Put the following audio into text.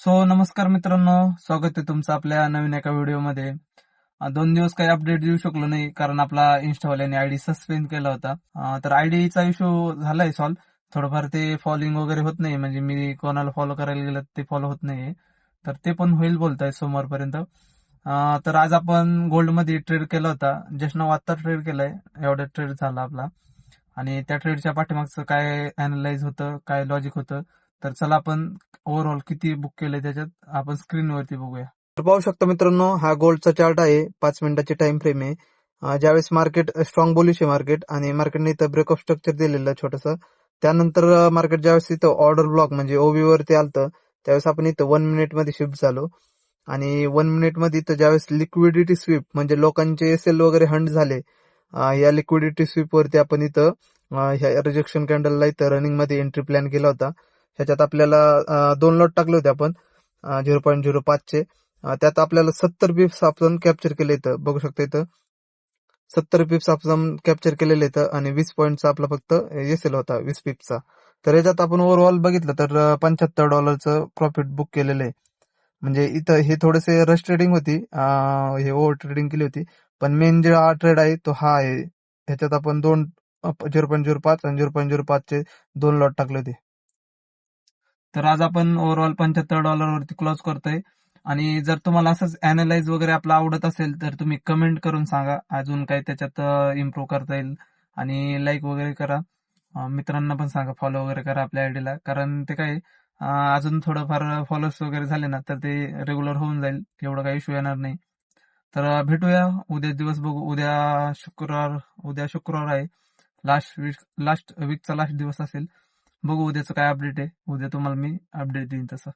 नमस्कार मित्रांनो, स्वागत आहे तुमचं आपल्या नवीन एका व्हिडिओमध्ये. 2 दिवस काही अपडेट देऊ शकलो नाही कारण आपला इन्स्टावाल्याने आयडी सस्पेंड केला होता. तर आयडीचा इश्यू झालाय सॉल्व्ह. थोडंफार ते फॉलोइंग वगैरे होत नाही, म्हणजे मी कोणाला फॉलो करायला गेलं ते फॉलो होत नाहीये. तर ते पण होईल बोलताय सोमवारपर्यंत. तर आज आपण गोल्डमध्ये ट्रेड केला होता. जस्ट नाव आत्ता ट्रेड केलाय, एवढा ट्रेड झाला आपला. आणि त्या ट्रेडच्या पाठीमागचं काय अनालाइज होतं, काय लॉजिक होतं, तर चला आपण ओव्हरऑल किती बुक केलंय त्याच्यात आपण स्क्रीनवरती बघूया. तर पाहू शकता मित्रांनो, हा गोल्डचा चार्ट आहे. 5 मिनिटाची टाइम फ्रेम आहे. ज्यावेळेस मार्केट स्ट्रॉंग बुलिश आहे मार्केट, आणि मार्केटने इथं ब्रेक ऑफ स्ट्रक्चर दिलेलं छोटंसं. त्यानंतर मार्केट ज्यावेळेस इथं ऑर्डर ब्लॉक म्हणजे ओबी वरती आलतं, त्यावेळेस आपण इथं 1 मिनिट मध्ये शिफ्ट झालो. आणि 1 मिनिट मध्ये इथं ज्यावेळेस लिक्विडिटी स्वीप म्हणजे लोकांचे एसएल वगैरे हंड झाले, या लिक्विडिटी स्वीप वरती आपण इथं ह्या रिजेक्शन कॅन्डलला इथं रनिंग मध्ये एंट्री प्लॅन केला होता. ह्याच्यात आपल्याला 2 लॉट टाकले होते आपण 0.05 चे. त्यात आपल्याला 70 पिप्स आपण कॅप्चर केले. इथं बघू शकता, इथं 70 पिप्स आपण कॅप्चर केलेले इथं, आणि 20 पॉईंटचा आपला फक्त एसएल होता 20 पिप्सचा. तर याच्यात आपण ओव्हरऑल बघितलं तर $75 प्रॉफिट बुक केलेलं आहे. म्हणजे इथं हे थोडेसे रश ट्रेडिंग होती, हे ओव्हर ट्रेडिंग केली होती. पण मेन जे हा ट्रेड आहे तो हा आहे. ह्याच्यात आपण 0.05 आणि 0.05 चे 2 लॉट टाकले होते. तर आज आपण ओव्हरऑल $75 वरती क्लोज करतोय. आणि जर तुम्हाला असंच अनालाइज वगैरे आपलं आवडत असेल तर तुम्ही कमेंट करून सांगा अजून काही त्याच्यात इम्प्रूव्ह करता येईल. आणि लाईक वगैरे करा. मित्रांना पण सांगा फॉलो वगैरे करा आपल्या आयडीला, कारण ते काय अजून थोडंफार फॉलोअर्स वगैरे झाले ना तर ते रेग्युलर होऊन जाईल, एवढा काही इश्यू येणार नाही. तर भेटूया उद्या दिवस बघू. उद्या शुक्रवार आहे. लास्ट वीकचा लास्ट दिवस असेल. बघू उद्याचं काय अपडेट आहे. उद्या तुम्हाला मी अपडेट देईन तसं.